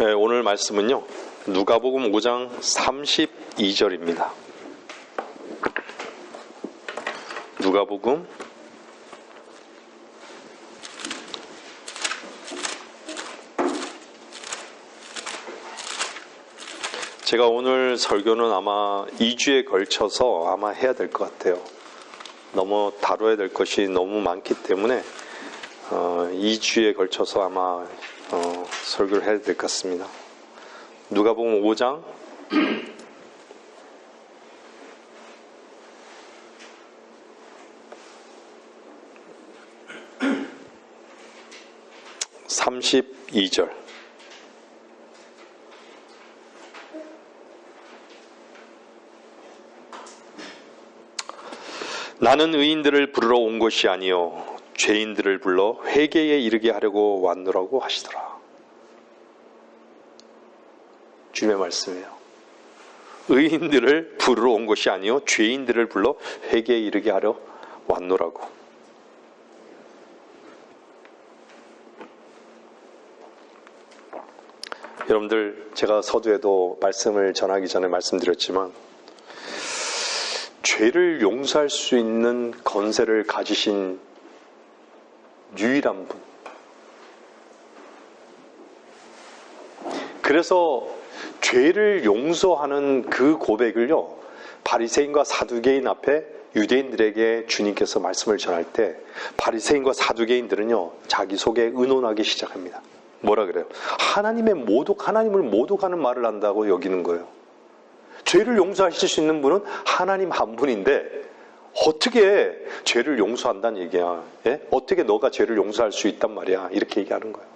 네, 오늘 말씀은요, 누가복음 5장 32절입니다. 누가복음 5장 제가 오늘 설교는 아마 2주에 걸쳐서 아마 해야 될 것 같아요. 너무 다뤄야 될 것이 너무 많기 때문에 2주에 걸쳐서 아마 설교를 해야 될 것 같습니다. 누가복음 5장 32절. 나는 의인들을 부르러 온 것이 아니요 죄인들을 불러 회개에 이르게 하려고 왔노라고 하시더라. 주님의 말씀이에요. 의인들을 부르러 온 것이 아니요 죄인들을 불러 회개에 이르게 하려 왔노라고. 여러분들, 제가 서두에도 말씀을 전하기 전에 말씀드렸지만 죄를 용서할 수 있는 권세를 가지신 유일한 분. 그래서 죄를 용서하는 그 고백을요, 바리새인과 사두개인 앞에 유대인들에게 주님께서 말씀을 전할 때 바리새인과 사두개인들은요, 자기 속에 의논하기 시작합니다. 뭐라 그래요? 하나님을 모독하는 말을 한다고 여기는 거예요. 죄를 용서하실 수 있는 분은 하나님 한 분인데 어떻게 죄를 용서한다는 얘기야? 예? 어떻게 너가 죄를 용서할 수 있단 말이야? 이렇게 얘기하는 거예요.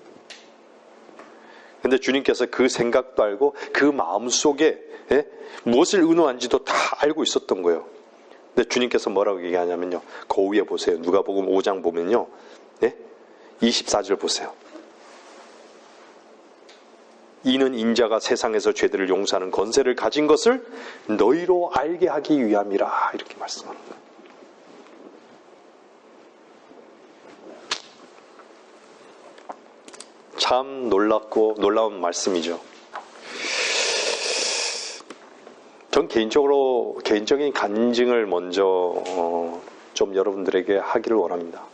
근데 주님께서 그 생각도 알고 그 마음속에 무엇을 의논한지도 다 알고 있었던 거예요. 근데 주님께서 뭐라고 얘기하냐면요, 그 위에 보세요. 누가복음 5장 보면요, 24절 보세요. 이는 인자가 세상에서 죄들을 용서하는 권세를 가진 것을 너희로 알게 하기 위함이라, 이렇게 말씀하는 거예요. 참 놀랍고 놀라운 말씀이죠. 전 개인적인 간증을 먼저 좀 여러분들에게 하기를 원합니다.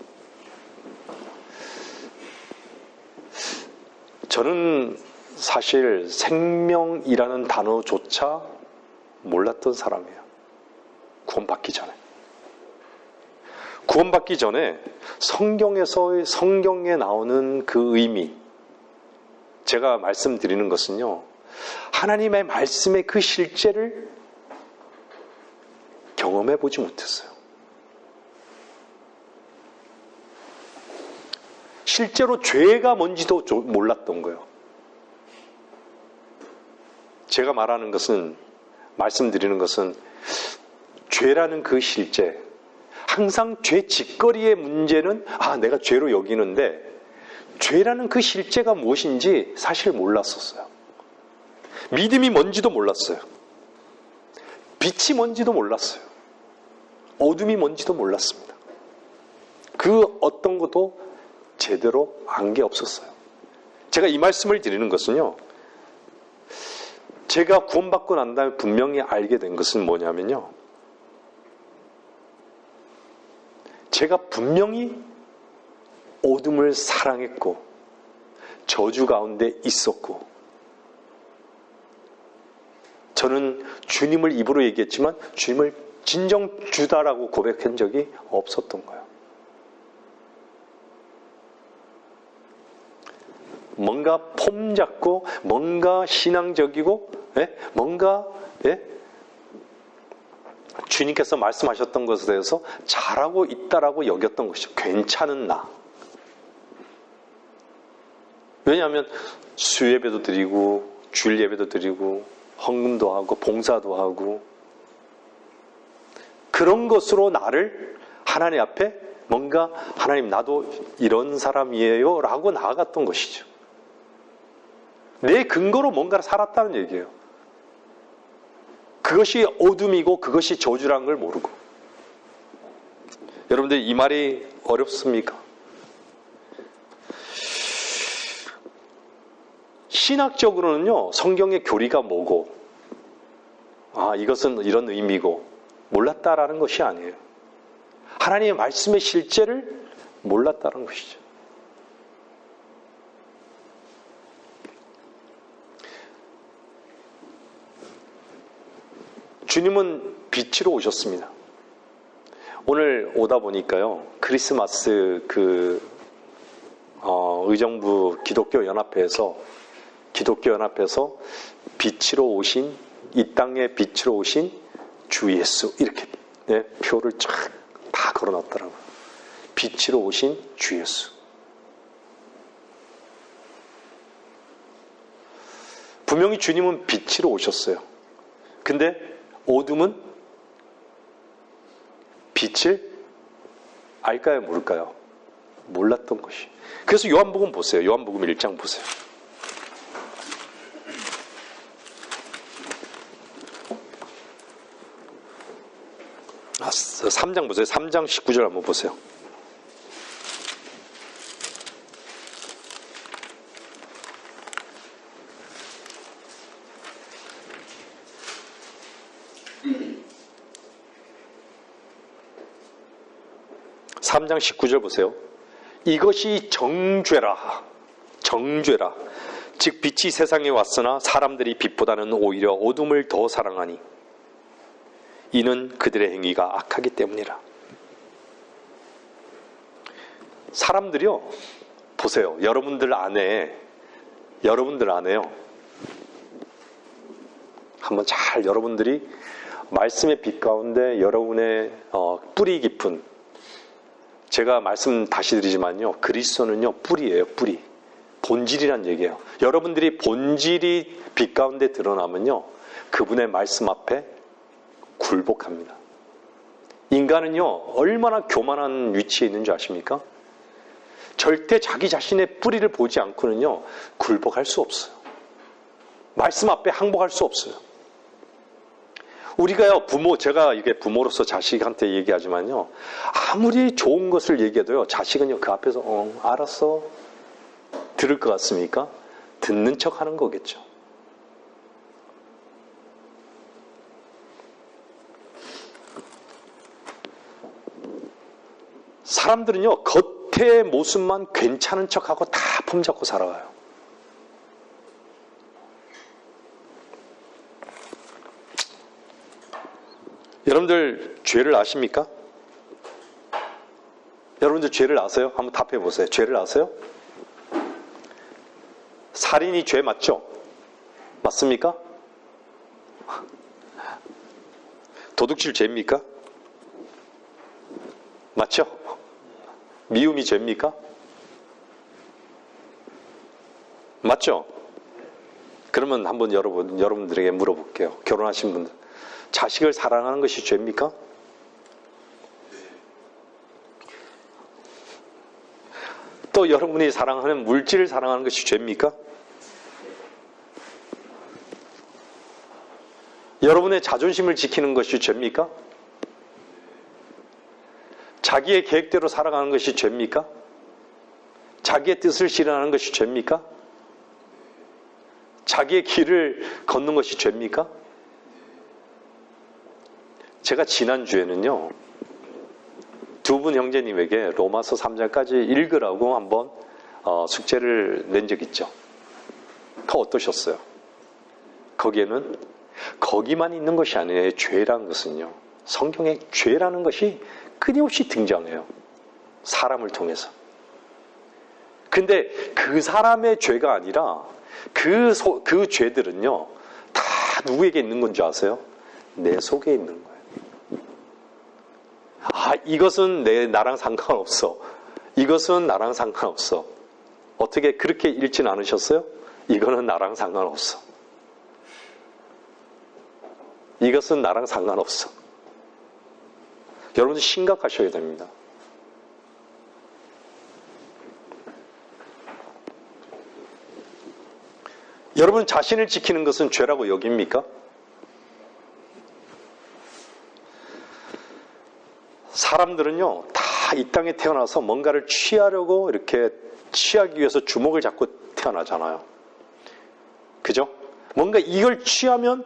저는 사실 생명이라는 단어조차 몰랐던 사람이에요. 구원받기 전에 성경에 나오는 그 의미, 제가 말씀드리는 것은요, 하나님의 말씀의 그 실제를 경험해 보지 못했어요. 실제로 죄가 뭔지도 몰랐던 거예요. 제가 말씀드리는 것은 죄라는 그 실제, 항상 죄 짓거리의 문제는 내가 죄로 여기는데 죄라는 그 실제가 무엇인지 사실 몰랐었어요. 믿음이 뭔지도 몰랐어요. 빛이 뭔지도 몰랐어요. 어둠이 뭔지도 몰랐습니다. 그 어떤 것도 제대로 안 게 없었어요. 제가 이 말씀을 드리는 것은요, 제가 구원받고 난 다음에 분명히 알게 된 것은 뭐냐면요, 제가 분명히 어둠을 사랑했고 저주 가운데 있었고, 저는 주님을 입으로 얘기했지만 주님을 진정 주다라고 고백한 적이 없었던 거예요. 뭔가 폼 잡고 뭔가 신앙적이고 뭔가 주님께서 말씀하셨던 것에 대해서 잘하고 있다라고 여겼던 것이죠. 괜찮은 나. 왜냐하면 수예배도 드리고 주일 예배도 드리고 헌금도 하고 봉사도 하고 그런 것으로 나를 하나님 앞에 뭔가 하나님 나도 이런 사람이에요 라고 나아갔던 것이죠. 내 근거로 뭔가를 살았다는 얘기예요. 그것이 어둠이고 그것이 저주라는 걸 모르고. 여러분들, 이 말이 어렵습니까? 신학적으로는요, 성경의 교리가 뭐고, 이것은 이런 의미고, 몰랐다라는 것이 아니에요. 하나님의 말씀의 실제를 몰랐다는 것이죠. 주님은 빛으로 오셨습니다. 오늘 오다 보니까요, 크리스마스 의정부 기독교 연합회에서 빛으로 오신, 이 땅의 빛으로 오신 주 예수, 이렇게 표를 쫙 다 걸어놨더라고요. 빛으로 오신 주 예수. 분명히 주님은 빛으로 오셨어요. 근데 어둠은 빛을 알까요, 모를까요? 몰랐던 것이. 그래서 요한복음 보세요. 요한복음 1장 보세요. 3장 보세요. 3장 19절 한번 보세요. (3장 19절) 보세요. 이것이 정죄라. 정죄라. 즉 빛이 세상에 왔으나 사람들이 빛보다는 오히려 어둠을 더 사랑하니 이는 그들의 행위가 악하기 때문이라. 사람들이요, 보세요. 여러분들 안에요, 한번 잘 여러분들이 말씀의 빛 가운데 여러분의 뿌리 깊은, 제가 말씀 다시 드리지만요, 그리스도는요 뿌리예요. 뿌리. 본질이란 얘기예요. 여러분들이 본질이 빛 가운데 드러나면요, 그분의 말씀 앞에 굴복합니다. 인간은요, 얼마나 교만한 위치에 있는 줄 아십니까? 절대 자기 자신의 뿌리를 보지 않고는요, 굴복할 수 없어요. 말씀 앞에 항복할 수 없어요. 우리가요, 제가 이게 부모로서 자식한테 얘기하지만요, 아무리 좋은 것을 얘기해도요, 자식은요, 그 앞에서, 알았어. 들을 것 같습니까? 듣는 척 하는 거겠죠. 사람들은요, 겉의 모습만 괜찮은 척하고 다 품잡고 살아가요. 여러분들 죄를 아십니까? 여러분들 죄를 아세요? 한번 답해 보세요. 죄를 아세요? 살인이 죄 맞죠? 맞습니까? 도둑질 죄입니까? 맞죠? 미움이 죄입니까? 맞죠? 그러면 한번 여러분들에게 물어볼게요. 결혼하신 분들. 자식을 사랑하는 것이 죄입니까? 또 여러분이 사랑하는 물질을 사랑하는 것이 죄입니까? 여러분의 자존심을 지키는 것이 죄입니까? 자기의 계획대로 살아가는 것이 죄입니까? 자기의 뜻을 실현하는 것이 죄입니까? 자기의 길을 걷는 것이 죄입니까? 제가 지난주에는요, 두 분 형제님에게 로마서 3장까지 읽으라고 한번 숙제를 낸 적 있죠. 그거 어떠셨어요? 거기에는 거기만 있는 것이 아니에요. 죄라는 것은요, 성경에 죄라는 것이 끊임없이 등장해요. 사람을 통해서. 근데 그 사람의 죄가 아니라 그 죄들은요, 다 누구에게 있는 건지 아세요? 내 속에 있는 거예요. 이것은 나랑 상관없어. 이것은 나랑 상관없어. 어떻게 그렇게 읽진 않으셨어요? 이거는 나랑 상관없어. 이것은 나랑 상관없어. 여러분들 심각하셔야 됩니다. 여러분 자신을 지키는 것은 죄라고 여깁니까? 사람들은요, 다 이 땅에 태어나서 뭔가를 취하려고 이렇게 취하기 위해서 주먹을 잡고 태어나잖아요. 그죠? 뭔가 이걸 취하면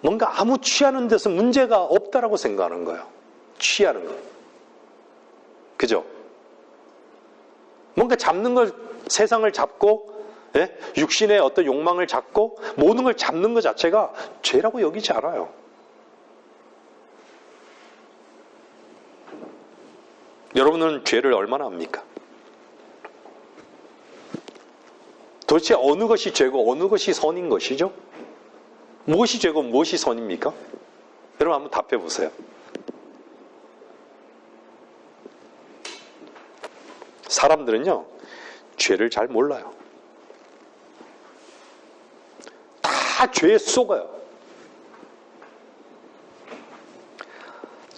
뭔가 아무 취하는 데서 문제가 없다라고 생각하는 거예요. 취하는 거. 그죠? 뭔가 잡는 걸, 세상을 잡고, 예? 육신의 어떤 욕망을 잡고, 모든 걸 잡는 것 자체가 죄라고 여기지 않아요. 여러분은 죄를 얼마나 압니까? 도대체 어느 것이 죄고 어느 것이 선인 것이죠? 무엇이 죄고 무엇이 선입니까? 여러분 한번 답해 보세요. 사람들은요, 죄를 잘 몰라요. 다 죄에 속아요.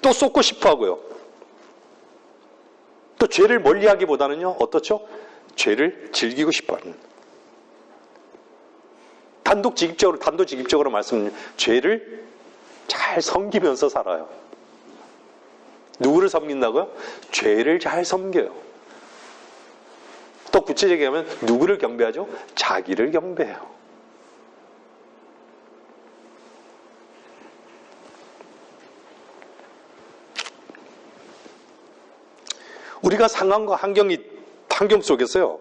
또 쏟고 싶어 하고요. 또 죄를 멀리 하기보다는요, 어떻죠? 죄를 즐기고 싶어 하는. 단도직입적으로 말씀드리면, 죄를 잘 섬기면서 살아요. 누구를 섬긴다고요? 죄를 잘 섬겨요. 또 구체적이게 하면, 누구를 경배하죠? 자기를 경배해요. 우리가 상황과 환경 속에서요,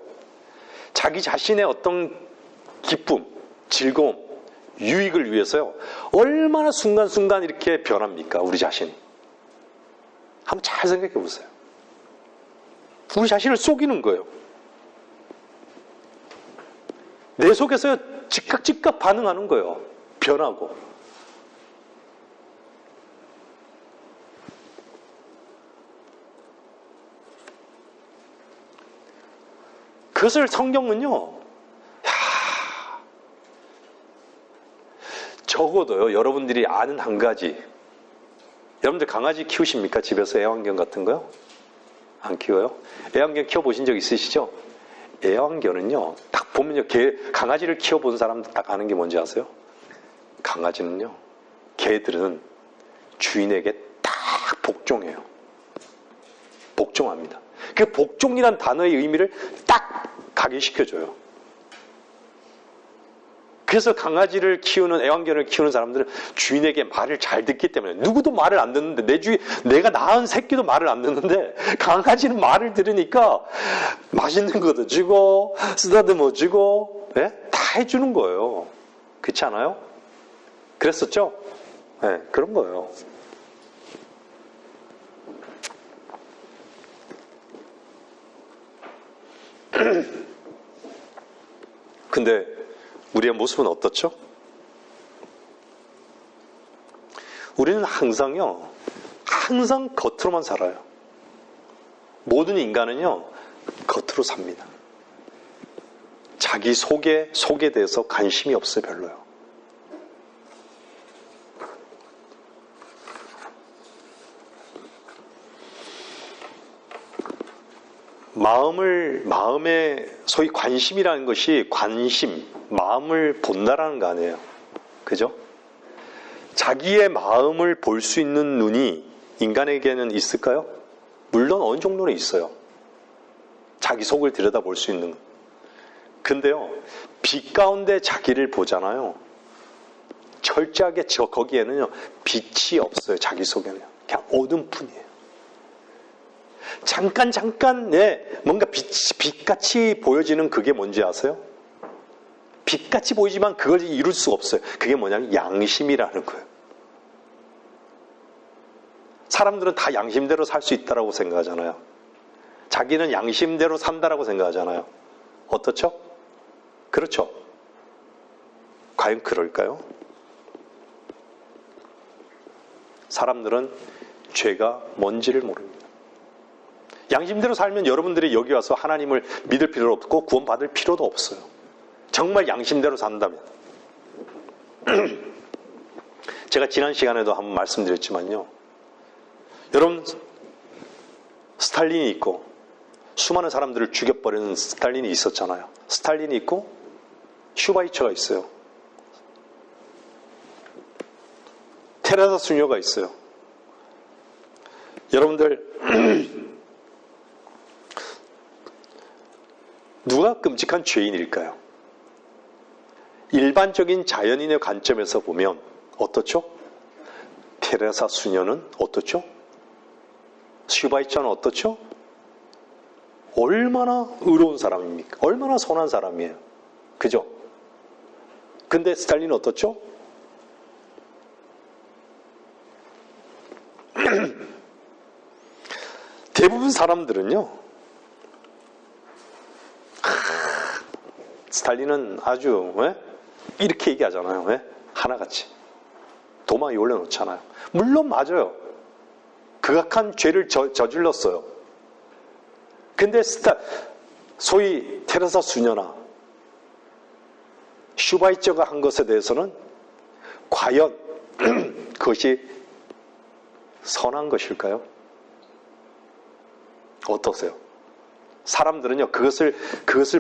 자기 자신의 어떤 기쁨, 즐거움, 유익을 위해서요, 얼마나 순간순간 이렇게 변합니까, 우리 자신이. 한번 잘 생각해 보세요. 우리 자신을 속이는 거예요. 내 속에서 즉각 반응하는 거예요. 변하고. 그것을 성경은요, 적어도요, 여러분들이 아는 한 가지. 여러분들 강아지 키우십니까? 집에서 애완견 같은 거요? 안 키워요? 애완견 키워보신 적 있으시죠? 애완견은요, 딱 보면요, 강아지를 키워본 사람들 딱 아는 게 뭔지 아세요? 강아지는요, 개들은 주인에게 딱 복종해요. 복종합니다. 그 복종이란 단어의 의미를 딱 각인시켜줘요. 그래서 강아지를 키우는, 애완견을 키우는 사람들은 주인에게 말을 잘 듣기 때문에, 누구도 말을 안 듣는데, 내가 낳은 새끼도 말을 안 듣는데, 강아지는 말을 들으니까 맛있는 것도 주고, 쓰다듬어 주고, 예? 다 해주는 거예요. 그렇지 않아요? 그랬었죠? 네, 그런 거예요. 근데 우리의 모습은 어떻죠? 우리는 항상 겉으로만 살아요. 모든 인간은요, 겉으로 삽니다. 자기 속에 대해서 관심이 없어요, 별로요. 마음의 소위 관심이라는 것이 마음을 본다라는 거 아니에요. 그죠? 자기의 마음을 볼 수 있는 눈이 인간에게는 있을까요? 물론 어느 정도는 있어요. 자기 속을 들여다볼 수 있는. 근데요, 빛 가운데 자기를 보잖아요. 철저하게 거기에는요, 빛이 없어요. 자기 속에는. 그냥 어둠뿐이에요. 잠깐 뭔가 빛같이 보여지는 그게 뭔지 아세요? 빛같이 보이지만 그걸 이룰 수가 없어요. 그게 뭐냐면 양심이라는 거예요. 사람들은 다 양심대로 살 수 있다라고 생각하잖아요. 자기는 양심대로 산다라고 생각하잖아요. 어떻죠? 그렇죠? 과연 그럴까요? 사람들은 죄가 뭔지를 모릅니다. 양심대로 살면 여러분들이 여기 와서 하나님을 믿을 필요도 없고 구원받을 필요도 없어요. 정말 양심대로 산다면. 제가 지난 시간에도 한번 말씀드렸지만요. 여러분, 스탈린이 있고 수많은 사람들을 죽여버리는 스탈린이 있었잖아요. 스탈린이 있고 슈바이처가 있어요. 테레사 수녀가 있어요. 여러분들 누가 끔찍한 죄인일까요? 일반적인 자연인의 관점에서 보면 어떻죠? 테레사 수녀는 어떻죠? 슈바이처는 어떻죠? 얼마나 의로운 사람입니까? 얼마나 선한 사람이에요. 그죠? 근데 스탈린은 어떻죠? 대부분 사람들은요, 스탈린은 아주 이렇게 얘기하잖아요. 하나같이 도마에 올려놓잖아요. 물론 맞아요. 극악한 죄를 저질렀어요. 근데 소위 테레사 수녀나 슈바이처가 한 것에 대해서는 과연 그것이 선한 것일까요? 어떠세요? 사람들은요, 그것을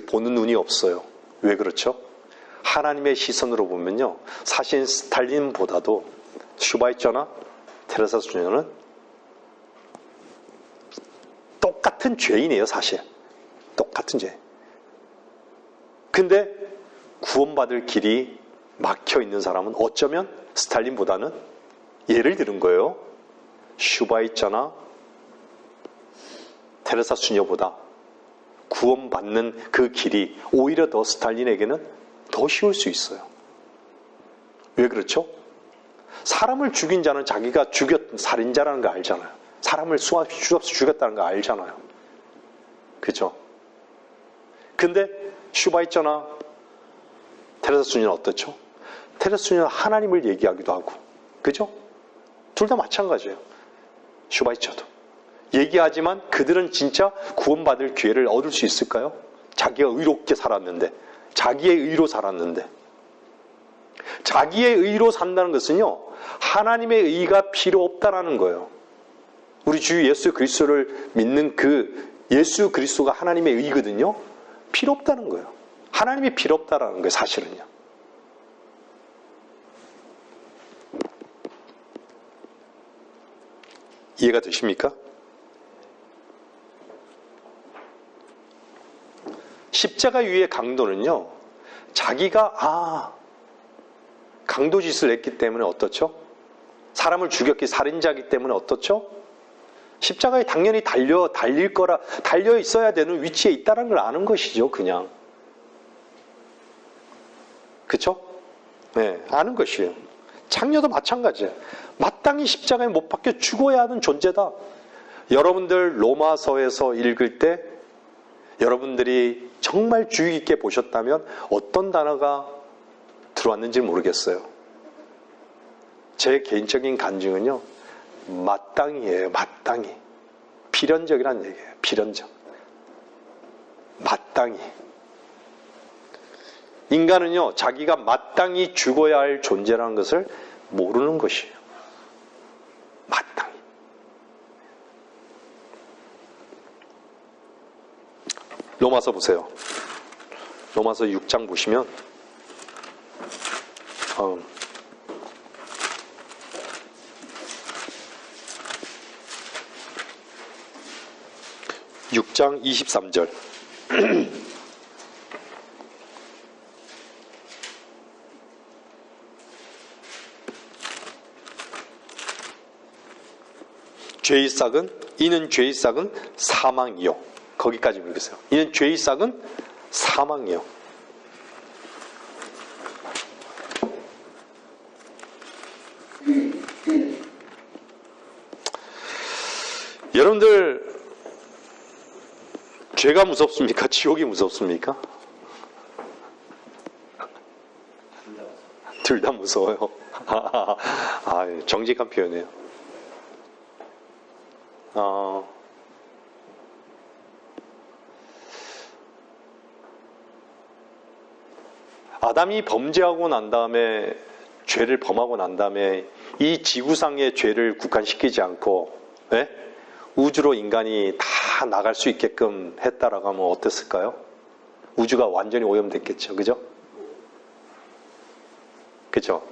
보는 눈이 없어요. 왜 그렇죠? 하나님의 시선으로 보면요, 사실 스탈린보다도 슈바이처나 테레사 수녀는 똑같은 죄인이에요, 사실. 똑같은 죄. 근데 구원받을 길이 막혀 있는 사람은 어쩌면 스탈린보다는, 예를 들은 거예요, 슈바이처나 테레사 수녀보다 구원받는 그 길이 오히려 더 스탈린에게는 더 쉬울 수 있어요. 왜 그렇죠? 사람을 죽인 자는 자기가 살인자라는 거 알잖아요. 사람을 수없이 죽였다는 거 알잖아요. 그죠? 근데 슈바이처나 테레사 수녀는 어떻죠? 테레사 수녀는 하나님을 얘기하기도 하고, 그죠? 둘 다 마찬가지예요. 슈바이처도. 얘기하지만 그들은 진짜 구원받을 기회를 얻을 수 있을까요? 자기가 의롭게 살았는데, 자기의 의로 살았는데. 자기의 의로 산다는 것은요, 하나님의 의가 필요 없다라는 거예요. 우리 주 예수 그리스도를 믿는 그 예수 그리스도가 하나님의 의거든요. 필요 없다는 거예요. 하나님이 필요 없다라는 거예요, 사실은요. 이해가 되십니까? 십자가 위의 강도는요, 자기가 강도짓을 했기 때문에 어떻죠? 사람을 죽였기 살인자이기 때문에 어떻죠? 십자가에 당연히 달려 있어야 되는 위치에 있다는 걸 아는 것이죠, 그냥. 그쵸? 네, 아는 것이에요. 장녀도 마찬가지예요. 마땅히 십자가에 못 박혀 죽어야 하는 존재다. 여러분들 로마서에서 읽을 때 여러분들이 정말 주의 깊게 보셨다면 어떤 단어가 들어왔는지 모르겠어요. 제 개인적인 간증은요, 마땅히예요. 마땅히. 필연적이란 얘기예요. 필연적. 마땅히. 인간은요, 자기가 마땅히 죽어야 할 존재라는 것을 모르는 것이에요. 마땅히. 로마서 보세요. 로마서 6장 보시면 6장 23절. 이는 죄의 싹은 사망이요. 거기까지 읽으세요. 이는 죄의 싹은 사망이요. 여러분들, 죄가 무섭습니까? 지옥이 무섭습니까? 둘 다 무서워요. 정직한 표현이에요. 아담이 범죄하고 난 다음에, 죄를 범하고 난 다음에 이 지구상의 죄를 국한시키지 않고 우주로 인간이 다 나갈 수 있게끔 했다라고 하면 어땠을까요? 우주가 완전히 오염됐겠죠. 그죠? 그죠?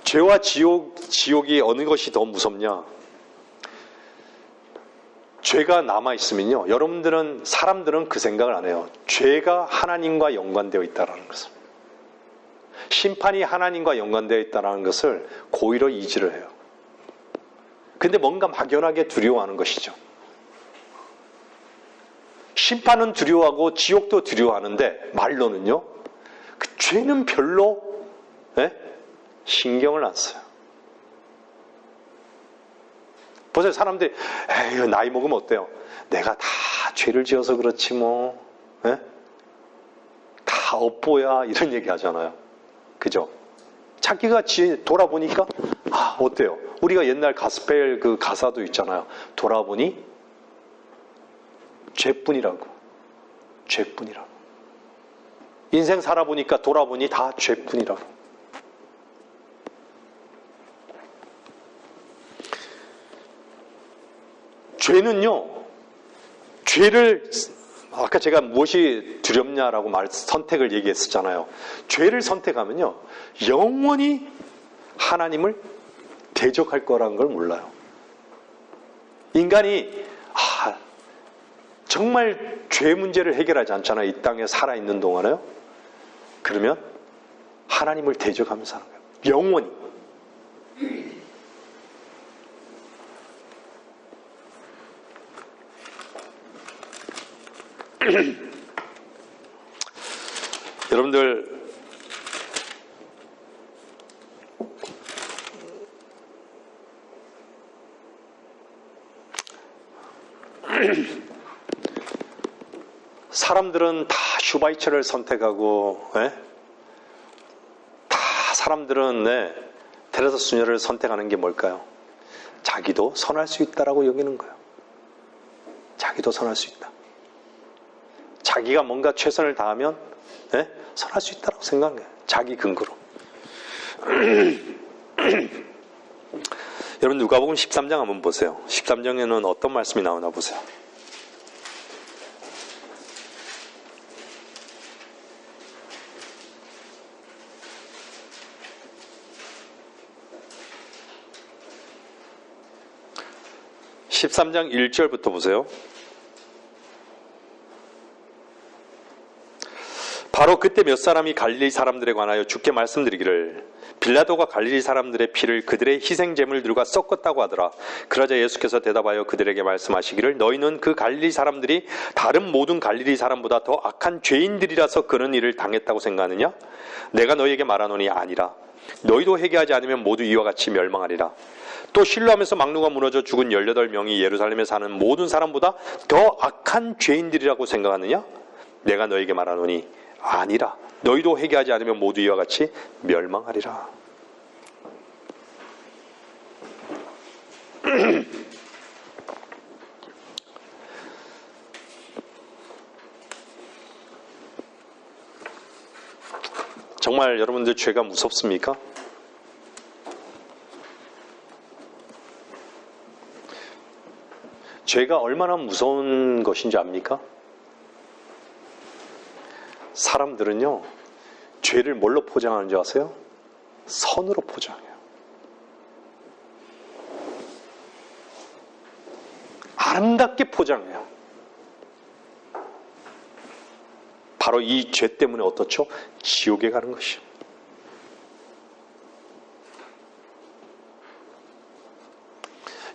죄와 지옥이 어느 것이 더 무섭냐? 죄가 남아있으면요, 사람들은 그 생각을 안 해요. 죄가 하나님과 연관되어 있다는 것을. 심판이 하나님과 연관되어 있다는 것을 고의로 이지를 해요. 근데 뭔가 막연하게 두려워하는 것이죠. 심판은 두려워하고 지옥도 두려워하는데 말로는요, 그 죄는 별로 신경을 안 써요. 보세요, 사람들이 에휴, 나이 먹으면 어때요? 내가 다 죄를 지어서 그렇지 뭐, 다 업보야, 이런 얘기 하잖아요. 그죠? 자기가 돌아보니까 어때요? 우리가 옛날 가스펠 그 가사도 있잖아요. 돌아보니 죄뿐이라고. 인생 살아보니까 돌아보니 다 죄뿐이라고. 죄는요, 죄를, 아까 제가 무엇이 두렵냐라고 선택을 얘기했었잖아요. 죄를 선택하면요, 영원히 하나님을 대적할 거라는 걸 몰라요. 인간이, 정말 죄 문제를 해결하지 않잖아요. 이 땅에 살아있는 동안에요. 그러면 하나님을 대적하면서 사는 거예요. 영원히. 여러분들, 사람들은 다 슈바이처를 선택하고, 다 사람들은 테레사 수녀를 선택하는 게 뭘까요? 자기도 선할 수 있다라고 여기는 거예요. 자기도 선할 수 있다. 자기가 뭔가 최선을 다하면 선할 수 있다고 생각한 거예요. 자기 근거로. 여러분, 누가복음 13장 한번 보세요. 13장에는 어떤 말씀이 나오나 보세요. (13장) 1절부터 보세요. 바로 그때 몇 사람이 갈릴리 사람들에 관하여 주께 말씀드리기를 빌라도가 갈릴리 사람들의 피를 그들의 희생제물들과 섞었다고 하더라. 그러자 예수께서 대답하여 그들에게 말씀하시기를 너희는 그 갈릴리 사람들이 다른 모든 갈릴리 사람보다 더 악한 죄인들이라서 그런 일을 당했다고 생각하느냐? 내가 너희에게 말하노니 아니라. 너희도 회개하지 않으면 모두 이와 같이 멸망하리라. 또 실로암에서 망루가 무너져 죽은 18명이 예루살렘에 사는 모든 사람보다 더 악한 죄인들이라고 생각하느냐? 내가 너희에게 말하노니 아니라. 너희도 회개하지 않으면 모두 이와 같이 멸망하리라. 정말 여러분들 죄가 무섭습니까? 죄가 얼마나 무서운 것인지 압니까? 사람들은요, 죄를 뭘로 포장하는 줄 아세요? 선으로 포장해요. 아름답게 포장해요. 바로 이 죄 때문에 어떻죠? 지옥에 가는 것이요.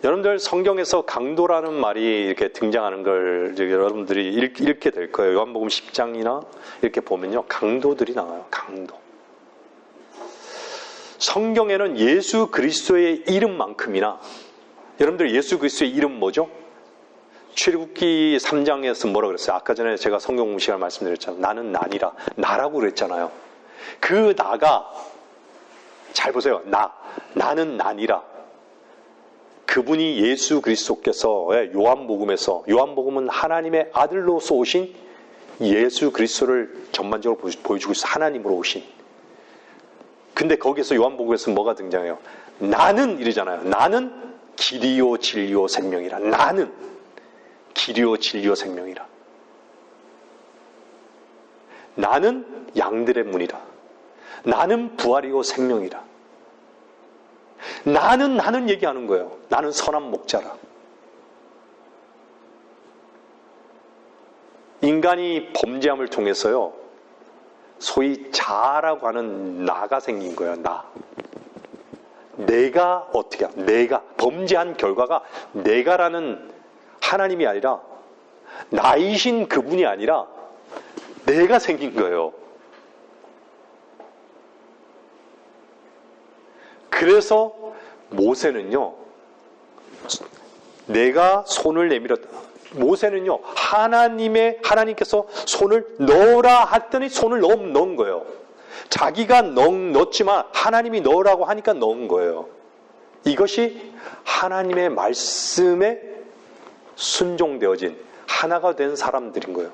여러분들 성경에서 강도라는 말이 이렇게 등장하는 걸 여러분들이 읽게 될 거예요. 요한복음 10장이나 이렇게 보면요, 강도들이 나와요. 강도. 성경에는 예수 그리스도의 이름만큼이나, 여러분들 예수 그리스도의 이름 뭐죠? 출애굽기 3장에서 뭐라고 그랬어요? 아까 전에 제가 성경 공부 시간 말씀드렸잖아요. 나는 나니라. 나라고 그랬잖아요. 그 나가, 잘 보세요. 나는 나니라. 그분이 예수 그리스도께서 요한복음은 하나님의 아들로서 오신 예수 그리스도를 전반적으로 보여주고 있어요. 하나님으로 오신. 근데 거기서 요한복음에서 뭐가 등장해요? 나는 이러잖아요. 나는 길이요 진리요 생명이라. 나는 길이요 진리요 생명이라. 나는 양들의 문이라. 나는 부활이요 생명이라. 나는 얘기하는 거예요. 나는 선한 목자라. 인간이 범죄함을 통해서요, 소위 자라고 하는 나가 생긴 거예요. 내가 어떻게, 내가 범죄한 결과가 내가라는 하나님이 아니라 나이신 그분이 아니라 내가 생긴 거예요. 그래서 모세는요, 내가 손을 내밀었다. 모세는요, 하나님께서 손을 넣으라 했더니 손을 넣은 거예요. 자기가 넣었지만 하나님이 넣으라고 하니까 넣은 거예요. 이것이 하나님의 말씀에 순종되어진 하나가 된 사람들인 거예요.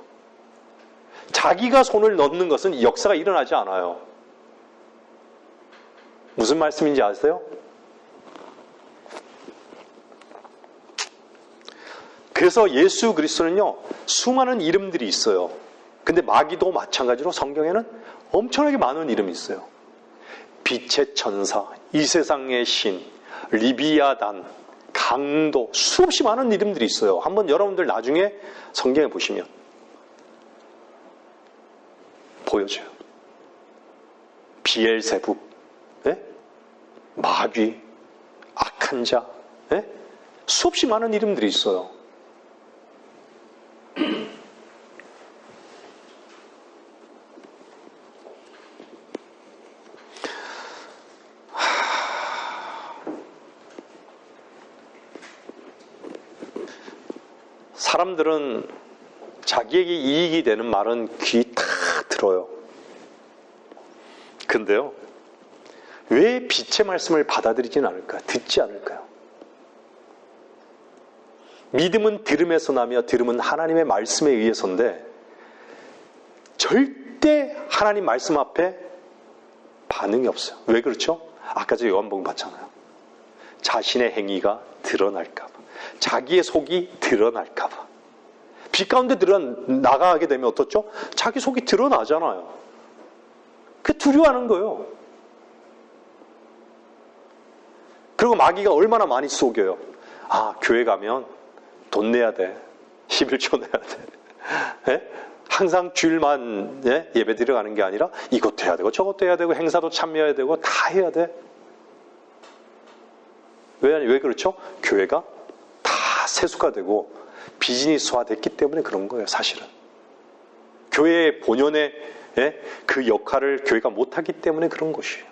자기가 손을 넣는 것은 역사가 일어나지 않아요. 무슨 말씀인지 아세요? 그래서 예수 그리스도는요, 수많은 이름들이 있어요. 근데 마귀도 마찬가지로 성경에는 엄청나게 많은 이름이 있어요. 빛의 천사, 이 세상의 신, 리비아단, 강도, 수없이 많은 이름들이 있어요. 한번 여러분들 나중에 성경에 보시면 보여줘요. 비엘세붑, 마귀, 악한 자, 수없이 많은 이름들이 있어요. 사람들은 자기에게 이익이 되는 말은 귀 다 들어요. 근데요, 왜 빛의 말씀을 받아들이진 않을까요? 듣지 않을까요? 믿음은 들음에서 나며 들음은 하나님의 말씀에 의해서인데 절대 하나님 말씀 앞에 반응이 없어요. 왜 그렇죠? 아까 저 요한복음 봤잖아요. 자신의 행위가 드러날까 봐, 자기의 속이 드러날까 봐. 빛 가운데 나가게 되면 어떻죠? 자기 속이 드러나잖아요. 그 두려워하는 거예요. 그리고 마귀가 얼마나 많이 속여요. 아, 교회 가면 돈 내야 돼. 11조 내야 돼. 항상 주일만 예배 드려 가는 게 아니라 이것도 해야 되고 저것도 해야 되고 행사도 참여해야 되고 다 해야 돼. 왜 그렇죠? 교회가 다 세수가 되고 비즈니스화 됐기 때문에 그런 거예요, 사실은. 교회의 본연의 그 역할을 교회가 못하기 때문에 그런 것이에요.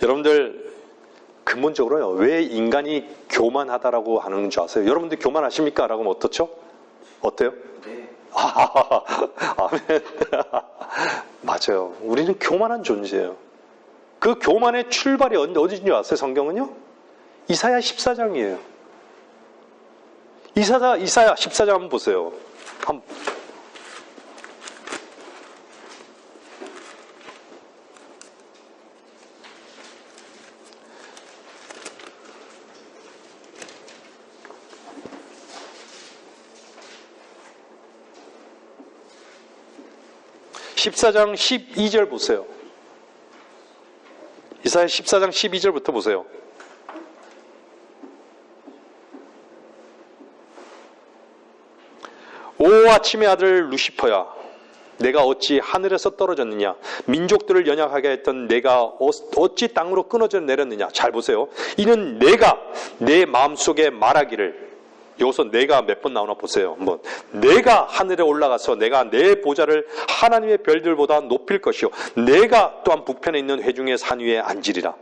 여러분들, 근본적으로요, 왜 인간이 교만하다라고 하는 줄 아세요? 여러분들 교만하십니까? 라고 하면 어떻죠? 어때요? 네. 아멘. 맞아요. 우리는 교만한 존재예요. 그 교만의 출발이 어디인지 아세요? 성경은요? 이사야 14장이에요. 이사야 14장 한번 보세요. 14장 12절 보세요. 이사야 14장 12절부터 보세요. 오 아침의 아들 루시퍼야, 내가 어찌 하늘에서 떨어졌느냐? 민족들을 연약하게 했던 내가 어찌 땅으로 끊어져 내렸느냐? 잘 보세요. 이는 내가 내 마음속에 말하기를, 여기서 내가 몇 번 나오나 보세요. 한번. 내가 하늘에 올라가서 내가 내 보좌를 하나님의 별들보다 높일 것이요, 내가 또한 북편에 있는 회중의 산 위에 앉으리라.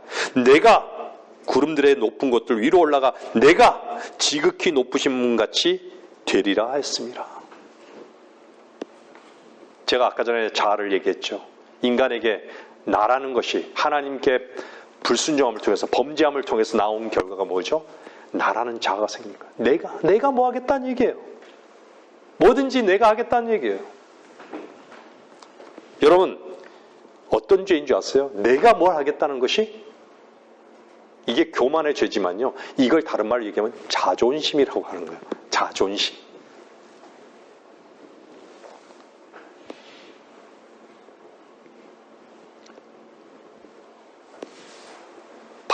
내가 구름들의 높은 곳들 위로 올라가 내가 지극히 높으신 분같이 되리라 했습니다. 제가 아까 전에 자아를 얘기했죠. 인간에게 나라는 것이 하나님께 불순종함을 통해서, 범죄함을 통해서 나온 결과가 뭐죠? 나라는 자아가 생긴 거예요. 내가 뭐 하겠다는 얘기예요. 뭐든지 내가 하겠다는 얘기예요. 여러분, 어떤 죄인 줄 아세요? 내가 뭘 하겠다는 것이, 이게 교만의 죄지만요, 이걸 다른 말로 얘기하면 자존심이라고 하는 거예요. 자존심.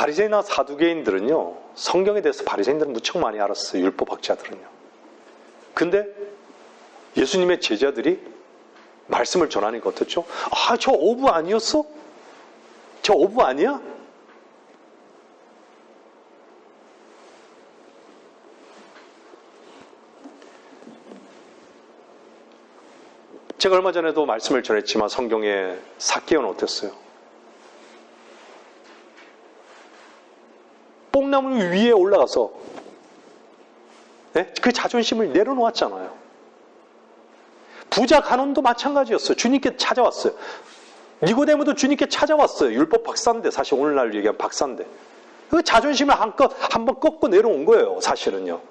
바리새인이나 사두개인들은요, 성경에 대해서 바리새인들은 무척 많이 알았어요. 율법학자들은요. 근데 예수님의 제자들이 말씀을 전하니까 어떻죠? 아, 저 어부 아니었어? 저 어부 아니야? 제가 얼마 전에도 말씀을 전했지만 성경의 삭개오는 어땠어요? 뽕나무 위에 올라가서 그 자존심을 내려놓았잖아요. 부자 간원도 마찬가지였어요. 주님께 찾아왔어요. 니고데모도 주님께 찾아왔어요. 율법 박사인데, 사실 오늘날 얘기하면 박사인데. 그 자존심을 한번 꺾고 내려온 거예요, 사실은요.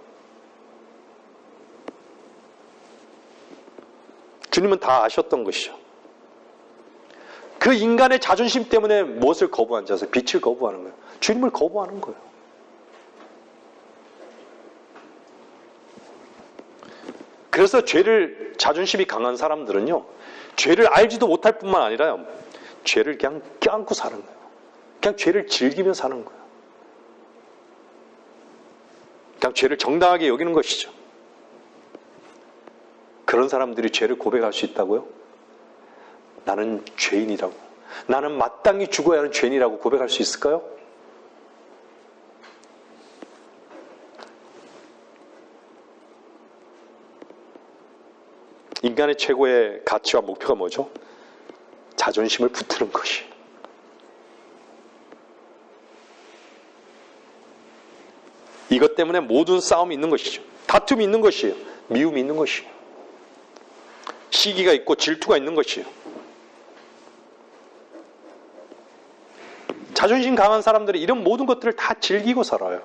주님은 다 아셨던 것이죠. 그 인간의 자존심 때문에 무엇을 거부한 자세요? 빛을 거부하는 거예요. 주님을 거부하는 거예요. 그래서 죄를, 자존심이 강한 사람들은요, 죄를 알지도 못할 뿐만 아니라 죄를 그냥 껴안고 사는 거예요. 그냥 죄를 즐기며 사는 거예요. 그냥 죄를 정당하게 여기는 것이죠. 그런 사람들이 죄를 고백할 수 있다고요? 나는 죄인이라고, 나는 마땅히 죽어야 하는 죄인이라고 고백할 수 있을까요? 인간의 최고의 가치와 목표가 뭐죠? 자존심을 붙드는 것이. 이것 때문에 모든 싸움이 있는 것이죠. 다툼이 있는 것이에요. 미움이 있는 것이에요. 시기가 있고 질투가 있는 것이에요. 자존심 강한 사람들이 이런 모든 것들을 다 즐기고 살아요.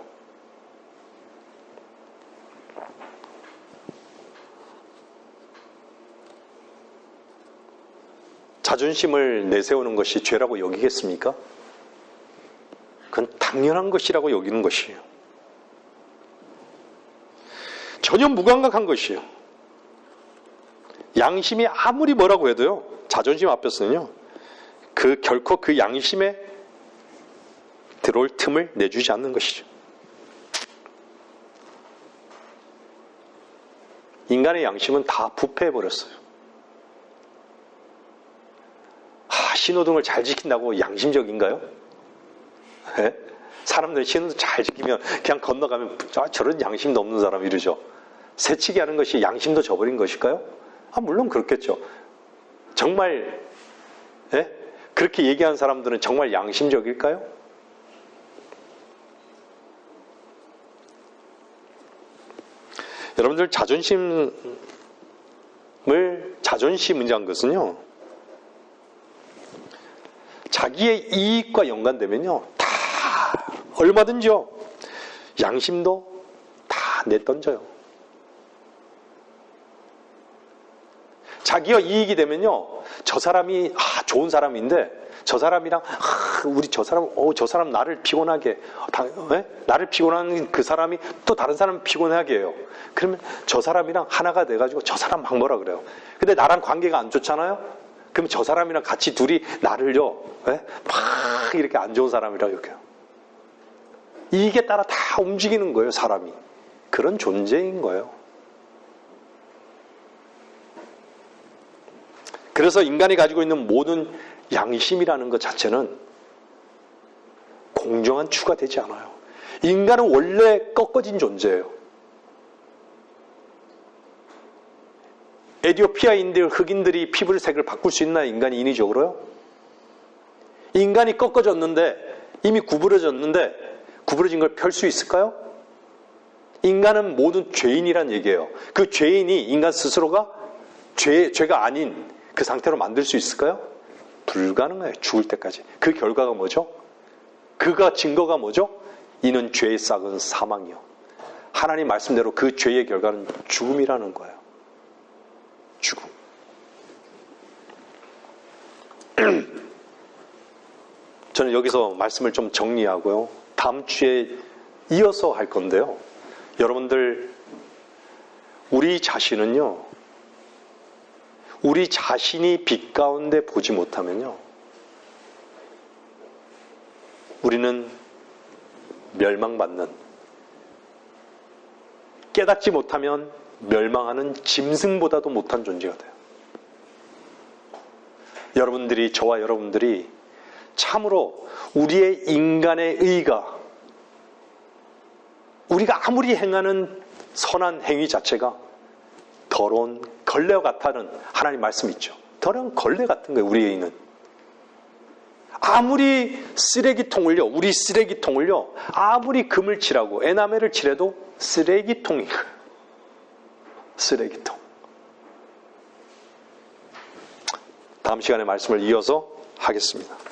자존심을 내세우는 것이 죄라고 여기겠습니까? 그건 당연한 것이라고 여기는 것이에요. 전혀 무감각한 것이에요. 양심이 아무리 뭐라고 해도요, 자존심 앞에서는요, 결코 그 양심에 들어올 틈을 내주지 않는 것이죠. 인간의 양심은 다 부패해버렸어요. 신호등을 잘 지킨다고 양심적인가요? 네? 사람들이 신호등 잘 지키면 그냥 건너가면 저런 양심도 없는 사람 이러죠. 새치기 하는 것이 양심도 저버린 것일까요? 물론 그렇겠죠. 정말 그렇게 얘기하는 사람들은 정말 양심적일까요? 여러분들 자존심을 자존심이란 것은요, 자기의 이익과 연관되면요, 다 얼마든지요, 양심도 다 내던져요. 자기가 이익이 되면요, 저 사람이 좋은 사람인데 저 사람이랑 저 사람 나를 피곤하게, 나를 피곤한 그 사람이 또 다른 사람 피곤하게 해요. 그러면 저 사람이랑 하나가 돼가지고 저 사람 막 뭐라 그래요. 근데 나랑 관계가 안 좋잖아요. 그럼 저 사람이랑 같이 둘이 나를요, 막 이렇게 안 좋은 사람이라고 욕해요. 이익에 따라 다 움직이는 거예요, 사람이. 그런 존재인 거예요. 그래서 인간이 가지고 있는 모든 양심이라는 것 자체는 공정한 추가 되지 않아요. 인간은 원래 꺾어진 존재예요. 에티오피아인들, 흑인들이 피부의 색을 바꿀 수 있나요? 인간이 인위적으로요? 인간이 꺾어졌는데, 이미 구부러졌는데 구부러진 걸 펼 수 있을까요? 인간은 모든 죄인이란 얘기예요. 그 죄인이 인간 스스로가 죄가 아닌 그 상태로 만들 수 있을까요? 불가능해요. 죽을 때까지. 그 결과가 뭐죠? 그가 증거가 뭐죠? 이는 죄의 싹은 사망이요. 하나님 말씀대로 그 죄의 결과는 죽음이라는 거예요. 죽음. 저는 여기서 말씀을 좀 정리하고요, 다음 주에 이어서 할 건데요, 여러분들, 우리 자신은요, 우리 자신이 빛 가운데 보지 못하면요, 우리는 멸망받는, 깨닫지 못하면 멸망하는 짐승보다도 못한 존재가 돼요. 여러분들이, 저와 여러분들이 참으로 우리의 인간의 의가, 우리가 아무리 행하는 선한 행위 자체가 더러운 걸레와 같다는 하나님 말씀이 있죠. 더러운 걸레 같은 거예요, 우리의 의는. 아무리 쓰레기통을요, 우리 쓰레기통을요, 아무리 금을 칠하고 에나멜을 칠해도 쓰레기통이에요. 쓰레기통. 다음 시간에 말씀을 이어서 하겠습니다.